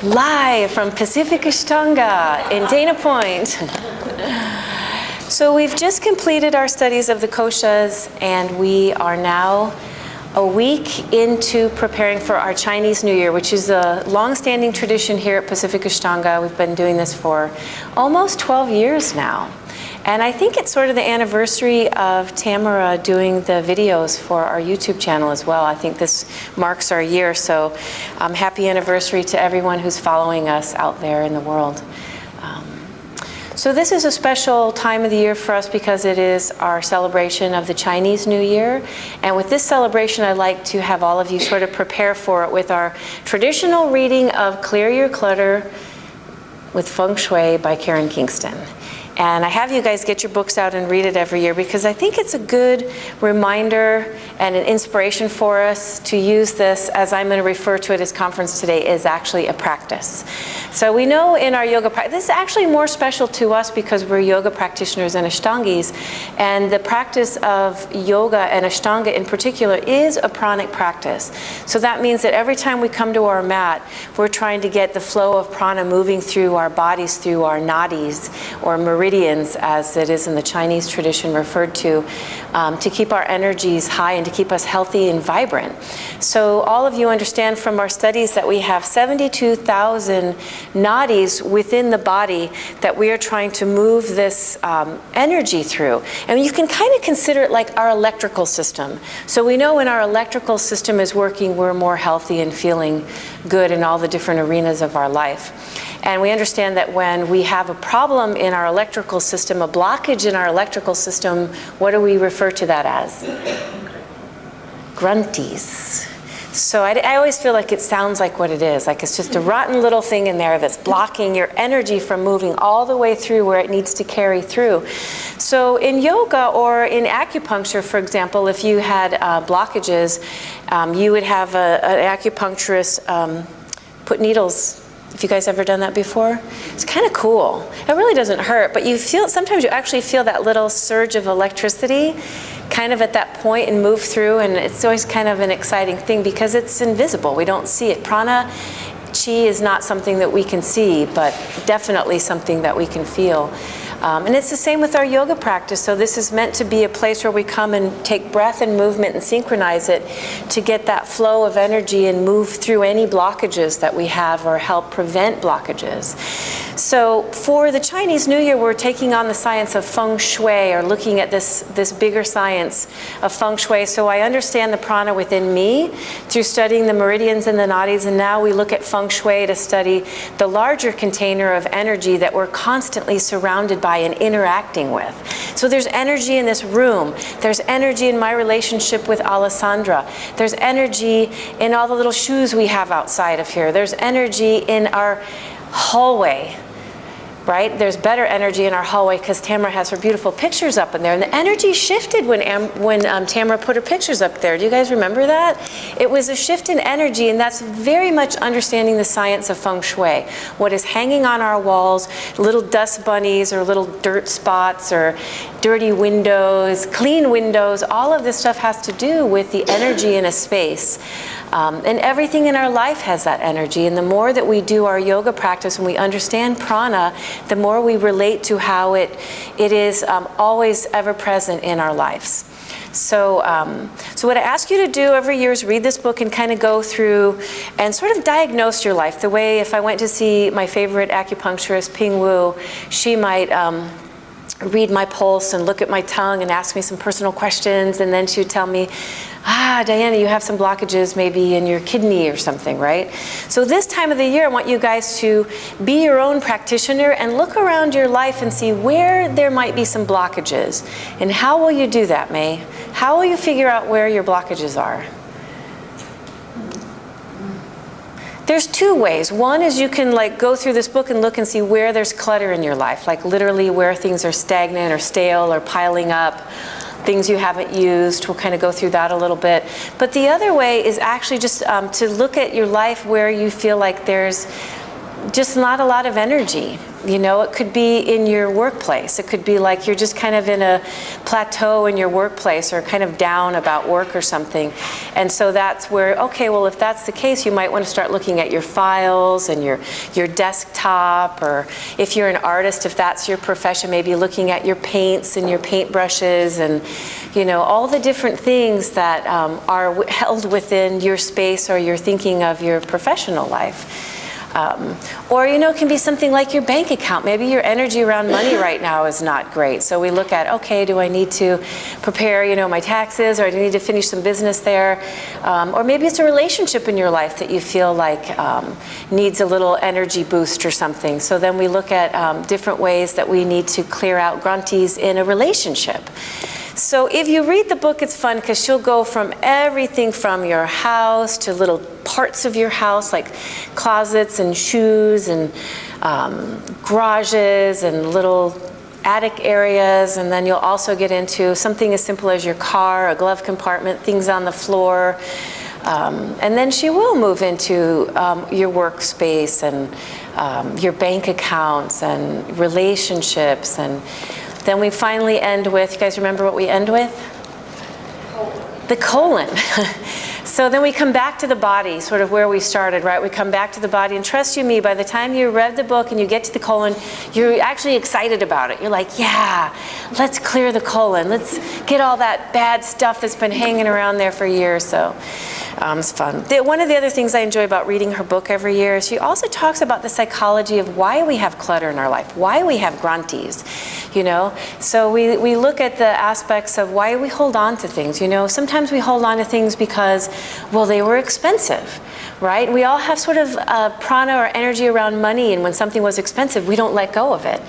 live from Pacific Ashtanga in Dana Point. So we've just completed our studies of the koshas, and we are now a week into preparing for our Chinese New Year, which is a long-standing tradition here at Pacific Ashtanga. We've been doing this for almost 12 years now. And I think it's sort of the anniversary of Tamara doing the videos for our YouTube channel as well. I think this marks our year, so happy anniversary to everyone who's following us out there in the world. So this is a special time of the year for us because it is our celebration of the Chinese New Year. And with this celebration, I'd like to have all of you sort of prepare for it with our traditional reading of Clear Your Clutter with Feng Shui by Karen Kingston. And I have you guys get your books out and read it every year because I think it's a good reminder and an inspiration for us to use this, as I'm going to refer to it as conference today, is actually a practice. So we know in our yoga practice, this is actually more special to us because we're yoga practitioners and Ashtangis, and the practice of yoga and Ashtanga in particular is a pranic practice. So that means that every time we come to our mat, we're trying to get the flow of prana moving through our bodies, through our nadis, or meridians, as it is in the Chinese tradition referred to keep our energies high and to keep us healthy and vibrant. So all of you understand from our studies that we have 72,000 nadis within the body that we are trying to move this energy through. And you can kind of consider it like our electrical system. So we know when our electrical system is working, we're more healthy and feeling good in all the different arenas of our life. And we understand that when we have a problem in our electrical system, a blockage in our electrical system, what do we refer to that as? Grunties. So I always feel like it sounds like what it is, like it's just a rotten little thing in there that's blocking your energy from moving all the way through where it needs to carry through. So in yoga or in acupuncture, for example, if you had blockages, you would have an acupuncturist put needles. Have you guys ever done that before? It's kind of cool. It really doesn't hurt, but you feel, sometimes you actually feel that little surge of electricity kind of at that point and move through, and it's always kind of an exciting thing because it's invisible. We don't see it. Prana Chi is not something that we can see, but definitely something that we can feel. And it's the same with our yoga practice. So this is meant to be a place where we come and take breath and movement and synchronize it to get that flow of energy and move through any blockages that we have or help prevent blockages. So for the Chinese New Year, we're taking on the science of Feng Shui, or looking at this bigger science of Feng Shui. So I understand the prana within me through studying the meridians and the nadis, and now we look at Feng Shui to study the larger container of energy that we're constantly surrounded by and interacting with. So there's energy in this room. There's energy in my relationship with Alessandra. There's energy in all the little shoes we have outside of here. There's energy in our hallway, right? There's better energy in our hallway because Tamara has her beautiful pictures up in there. And the energy shifted when Tamara put her pictures up there. Do you guys remember that? It was a shift in energy, and that's very much understanding the science of Feng Shui. What is hanging on our walls, little dust bunnies or little dirt spots or dirty windows, clean windows, all of this stuff has to do with the energy in a space. And everything in our life has that energy. And the more that we do our yoga practice and we understand prana, the more we relate to how it is always ever present in our lives. So, so what I ask you to do every year is read this book and kind of go through and sort of diagnose your life. The way if I went to see my favorite acupuncturist, Ping Wu, she might read my pulse and look at my tongue and ask me some personal questions, and then she would tell me, Diana, you have some blockages maybe in your kidney or something, right? So this time of the year, I want you guys to be your own practitioner and look around your life and see where there might be some blockages. And how will you do that, May? How will you figure out where your blockages are? There's two ways. One is you can like go through this book and look and see where there's clutter in your life, like literally where things are stagnant or stale or piling up, things you haven't used. We'll kind of go through that a little bit. But the other way is actually just to look at your life where you feel like there's just not a lot of energy. You know, it could be in your workplace. It could be like you're just kind of in a plateau in your workplace or kind of down about work or something. And so that's where, okay, well, if that's the case, you might want to start looking at your files and your desktop, or if you're an artist, if that's your profession, maybe looking at your paints and your paintbrushes and, you know, all the different things that are held within your space or you're thinking of your professional life. Or, you know, it can be something like your bank account. Maybe your energy around money right now is not great. So we look at, okay, do I need to prepare, you know, my taxes, or do I need to finish some business there? Or maybe it's a relationship in your life that you feel like needs a little energy boost or something. So then we look at different ways that we need to clear out grunties in a relationship. So if you read the book, it's fun because she'll go from everything from your house to little parts of your house, like closets and shoes and garages and little attic areas. And then you'll also get into something as simple as your car, a glove compartment, things on the floor. And then she will move into your workspace and your bank accounts and relationships. And then we finally end with, you guys remember what we end with? The colon. So then we come back to the body, sort of where we started, right? We come back to the body, and trust you me, by the time you read the book and you get to the colon, you're actually excited about it. You're like, yeah, let's clear the colon. Let's get all that bad stuff that's been hanging around there for years. So it's fun. One of the other things I enjoy about reading her book every year is she also talks about the psychology of why we have clutter in our life, why we have grunties, you know? So we look at the aspects of why we hold on to things, you know? Sometimes we hold on to things because, well, they were expensive, right? We all have sort of prana or energy around money, and when something was expensive, we don't let go of it,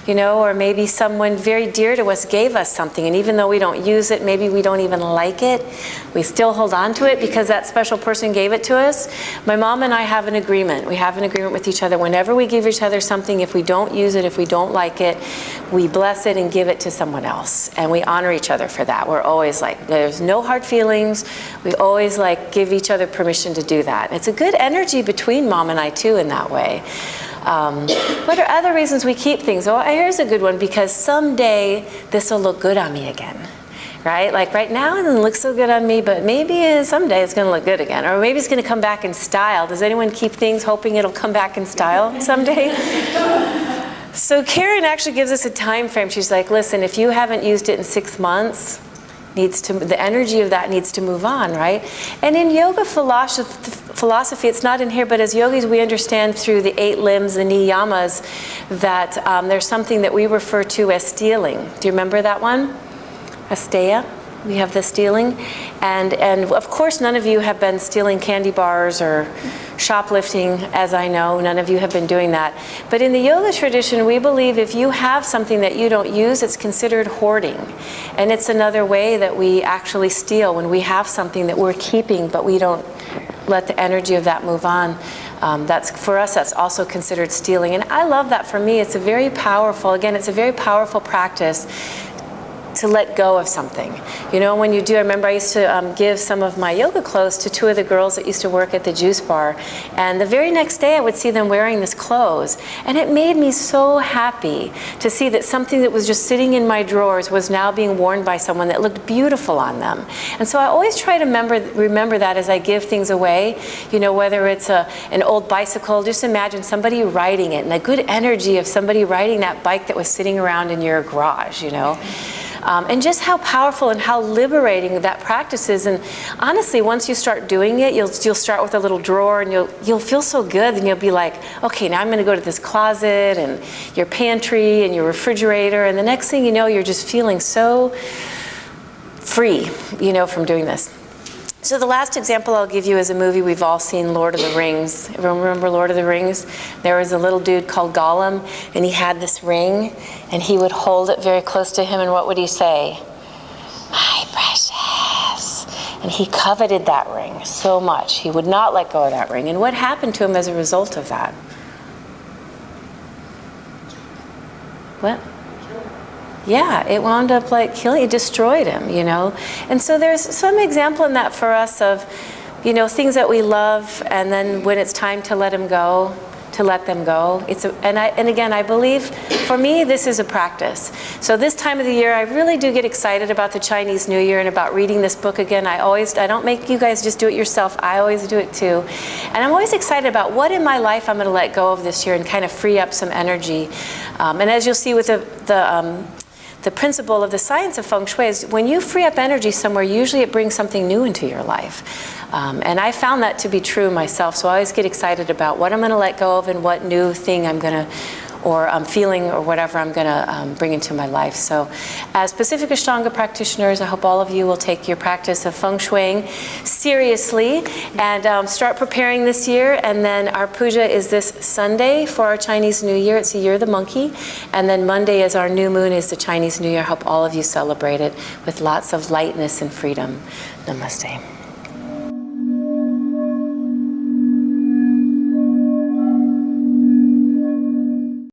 you know? Or maybe someone very dear to us gave us something, and even though we don't use it, maybe we don't even like it, we still hold on to it because that special person gave it to us. My mom and I have an agreement. We have an agreement with each other. Whenever we give each other something, if we don't use it, if we don't like it, we bless it and give it to someone else. And we honor each other for that. We're always like, there's no hard feelings. We always like give each other permission to do that. It's a good energy between Mom and I too in that way. What are other reasons we keep things? Well, here's a good one, because someday this will look good on me again. Right? Like right now it doesn't look so good on me, but maybe someday it's going to look good again. Or maybe it's going to come back in style. Does anyone keep things hoping it'll come back in style someday? So Karen actually gives us a time frame. She's like, listen, if you haven't used it in 6 months, the energy of that needs to move on, right? And in yoga philosophy, it's not in here, but as yogis we understand through the 8 limbs, the niyamas, that there's something that we refer to as stealing. Do you remember that one? Asteya, we have the stealing, and of course none of you have been stealing candy bars or shoplifting, as I know, none of you have been doing that. But in the yoga tradition, we believe if you have something that you don't use, it's considered hoarding. And it's another way that we actually steal, when we have something that we're keeping, but we don't let the energy of that move on. That's, for us, that's also considered stealing. And I love that. For me, it's a very powerful, again, it's a very powerful practice to let go of something. You know, when you do, I remember I used to give some of my yoga clothes to 2 of the girls that used to work at the juice bar, and the very next day I would see them wearing this clothes, and it made me so happy to see that something that was just sitting in my drawers was now being worn by someone that looked beautiful on them. And so I always try to remember that as I give things away, you know, whether it's an old bicycle, just imagine somebody riding it, and the good energy of somebody riding that bike that was sitting around in your garage, you know. And just how powerful and how liberating that practice is. And honestly, once you start doing it, you'll start with a little drawer, and you'll feel so good, and you'll be like, okay, now I'm going to go to this closet and your pantry and your refrigerator, and the next thing you know, you're just feeling so free, you know, from doing this. So the last example I'll give you is a movie we've all seen, Lord of the Rings. Everyone remember Lord of the Rings? There was a little dude called Gollum, and he had this ring, and he would hold it very close to him, and what would he say? My precious. And he coveted that ring so much. He would not let go of that ring. And what happened to him as a result of that? What? Yeah, it wound up like killing, it destroyed him, you know. And so there's some example in that for us of, you know, things that we love, and then when it's time to let them go, to let them go. And again, I believe, for me, this is a practice. So this time of the year, I really do get excited about the Chinese New Year and about reading this book again. I don't make you guys just do it yourself. I always do it too. And I'm always excited about what in my life I'm going to let go of this year and kind of free up some energy. And as you'll see with the principle of the science of Feng Shui is when you free up energy somewhere, usually it brings something new into your life. And I found that to be true myself, so I always get excited about what I'm going to let go of and what new thing I'm going to, or feeling or whatever I'm going to bring into my life. So as Pacific Ashtanga practitioners, I hope all of you will take your practice of Feng Shuiing seriously and start preparing this year. And then our puja is this Sunday for our Chinese New Year. It's the Year of the Monkey. And then Monday is our new moon, is the Chinese New Year. I hope all of you celebrate it with lots of lightness and freedom. Namaste.